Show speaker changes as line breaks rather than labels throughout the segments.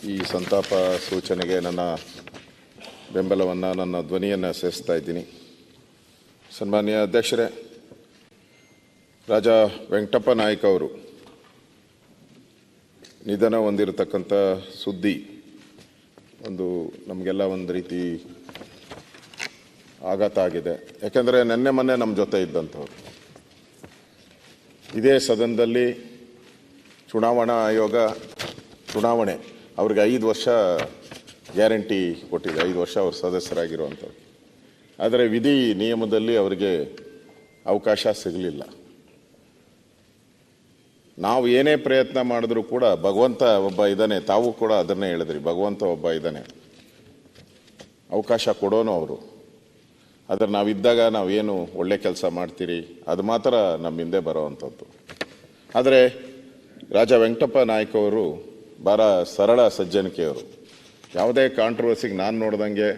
ಈ ಸಂತಾಪ ಸೂಚನೆಗೆ ನನ್ನ ಬೆಂಬಲವನ್ನು, ನನ್ನ ಧ್ವನಿಯನ್ನು ಸೇರಿಸ್ತಾ ಇದ್ದೀನಿ. ಸನ್ಮಾನ್ಯ ಅಧ್ಯಕ್ಷರೇ, ರಾಜ ವೆಂಕಟಪ್ಪ ನಾಯ್ಕ ಅವರು ನಿಧನ ಹೊಂದಿರತಕ್ಕಂಥ ಸುದ್ದಿ ನಮಗೆಲ್ಲ ಒಂದು ರೀತಿ ಆಘಾತ ಆಗಿದೆ. ಯಾಕೆಂದರೆ ನೆನ್ನೆ ಮೊನ್ನೆ ನಮ್ಮ ಜೊತೆ ಇದ್ದಂಥವ್ರು. ಇದೇ ಸದನದಲ್ಲಿ ಚುನಾವಣಾ ಆಯೋಗ ಚುನಾವಣೆ ಅವ್ರಿಗೆ 5 ವರ್ಷ ಗ್ಯಾರಂಟಿ ಕೊಟ್ಟಿದೆ, 5 ವರ್ಷ ಅವ್ರ ಸದಸ್ಯರಾಗಿರುವಂಥವ್ರು. ಆದರೆ ವಿಧಿ ನಿಯಮದಲ್ಲಿ ಅವರಿಗೆ ಅವಕಾಶ ಸಿಗಲಿಲ್ಲ. ನಾವು ಏನೇ ಪ್ರಯತ್ನ ಮಾಡಿದ್ರೂ ಕೂಡ ಭಗವಂತ ಒಬ್ಬ ಇದ್ದಾನೆ, ತಾವು ಕೂಡ ಅದನ್ನೇ ಹೇಳಿದ್ರಿ, ಭಗವಂತ ಒಬ್ಬ ಇದ್ದಾನೆ, ಅವಕಾಶ ಕೊಡೋನು ಅವರು. ಆದರೆ ನಾವಿದ್ದಾಗ ನಾವೇನು ಒಳ್ಳೆ ಕೆಲಸ ಮಾಡ್ತೀರಿ ಅದು ಮಾತ್ರ ನಮ್ಮ ಹಿಂದೆ ಬರೋವಂಥದ್ದು. ಆದರೆ ರಾಜ ವೆಂಕಟಪ್ಪ ನಾಯ್ಕ ಅವರು ಭಾಳ ಸರಳ ಸಜ್ಜನಿಕೆಯವರು. ಯಾವುದೇ ಕಾಂಟ್ರವರ್ಸಿಗೆ ನಾನು ನೋಡ್ದಂಗೆ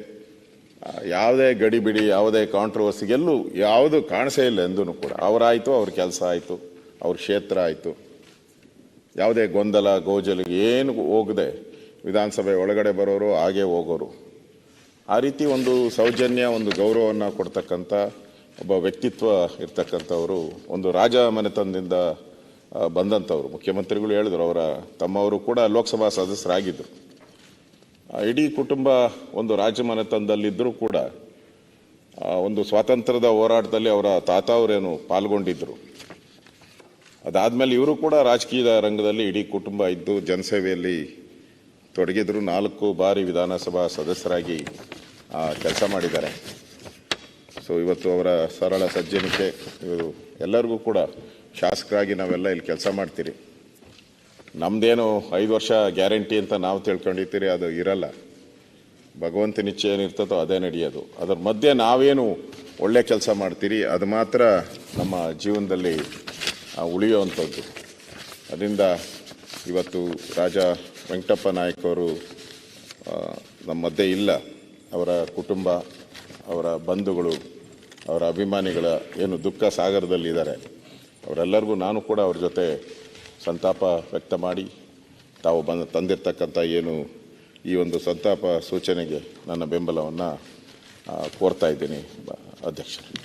ಯಾವುದೇ ಗಡಿಬಿಡಿ, ಯಾವುದೇ ಕಾಂಟ್ರವರ್ಸಿಗೆಲ್ಲೂ ಯಾವುದು ಕಾಣಿಸೇ ಇಲ್ಲ ಎಂದೂ ಕೂಡ. ಅವರಾಯಿತು, ಅವ್ರ ಕೆಲಸ ಆಯಿತು, ಅವ್ರ ಕ್ಷೇತ್ರ ಆಯಿತು. ಯಾವುದೇ ಗೊಂದಲ ಗೋಜಲಿಗೆ ಏನು ಹೋಗದೆ ವಿಧಾನಸಭೆ ಒಳಗಡೆ ಬರೋರು, ಹಾಗೆ ಹೋಗೋರು. ಆ ರೀತಿ ಒಂದು ಸೌಜನ್ಯ, ಒಂದು ಗೌರವವನ್ನು ಕೊಡ್ತಕ್ಕಂಥ ಒಬ್ಬ ವ್ಯಕ್ತಿತ್ವ ಇರ್ತಕ್ಕಂಥವರು, ಒಂದು ರಾಜ ಮನೆತನದಿಂದ ಬಂದಂಥವ್ರು. ಮುಖ್ಯಮಂತ್ರಿಗಳು ಹೇಳಿದ್ರು, ಅವರ ತಮ್ಮವರು ಕೂಡ ಲೋಕಸಭಾ ಸದಸ್ಯರಾಗಿದ್ದರು. ಇಡೀ ಕುಟುಂಬ ಒಂದು ರಾಜ ಮನೆತನದಲ್ಲಿದ್ದರೂ ಕೂಡ ಒಂದು ಸ್ವಾತಂತ್ರ್ಯದ ಹೋರಾಟದಲ್ಲಿ ಅವರ ತಾತ ಅವರೇನು ಪಾಲ್ಗೊಂಡಿದ್ದರು. ಅದಾದಮೇಲೆ ಇವರು ಕೂಡ ರಾಜಕೀಯದ ರಂಗದಲ್ಲಿ ಇಡೀ ಕುಟುಂಬ ಇದ್ದು ಜನಸೇವೆಯಲ್ಲಿ ತೊಡಗಿದ್ರು. 4 ಬಾರಿ ವಿಧಾನಸಭಾ ಸದಸ್ಯರಾಗಿ ಕೆಲಸ ಮಾಡಿದ್ದಾರೆ. ಸೊ ಇವತ್ತು ಅವರ ಸರಳ ಸಜ್ಜನಿಕೆ, ಇವರು ಎಲ್ಲರಿಗೂ ಕೂಡ ಶಾಸಕರಾಗಿ ನಾವೆಲ್ಲ ಇಲ್ಲಿ ಕೆಲಸ ಮಾಡ್ತೀರಿ. ನಮ್ಮದೇನು 5 ವರ್ಷ ಗ್ಯಾರಂಟಿ ಅಂತ ನಾವು ತಿಳ್ಕೊಂಡಿರ್ತೀರಿ, ಅದು ಇರಲ್ಲ. ಭಗವಂತನ ಇಚ್ಛೆ ಏನಿರ್ತದೋ ಅದೇ ನಡೆಯೋದು. ಅದರ ಮಧ್ಯೆ ನಾವೇನು ಒಳ್ಳೆ ಕೆಲಸ ಮಾಡ್ತೀರಿ ಅದು ಮಾತ್ರ ನಮ್ಮ ಜೀವನದಲ್ಲಿ ಉಳಿಯುವಂಥದ್ದು. ಅದರಿಂದ ಇವತ್ತು ರಾಜ ವೆಂಕಟಪ್ಪ ನಾಯ್ಕ ಅವರು ನಮ್ಮ ಮಧ್ಯೆ ಇಲ್ಲ. ಅವರ ಕುಟುಂಬ, ಅವರ ಬಂಧುಗಳು, ಅವರ ಅಭಿಮಾನಿಗಳ ಏನು ದುಃಖ ಸಾಗರದಲ್ಲಿದ್ದಾರೆ, ಅವರೆಲ್ಲರಿಗೂ ನಾನು ಕೂಡ ಅವ್ರ ಜೊತೆ ಸಂತಾಪ ವ್ಯಕ್ತ ಮಾಡಿ, ತಾವು ತಂದಿರ್ತಕ್ಕಂಥ ಏನು ಈ ಒಂದು ಸಂತಾಪ ಸೂಚನೆಗೆ ನನ್ನ ಬೆಂಬಲವನ್ನು ಕೋರ್ತಾ ಇದ್ದೀನಿ ಅಧ್ಯಕ್ಷರು.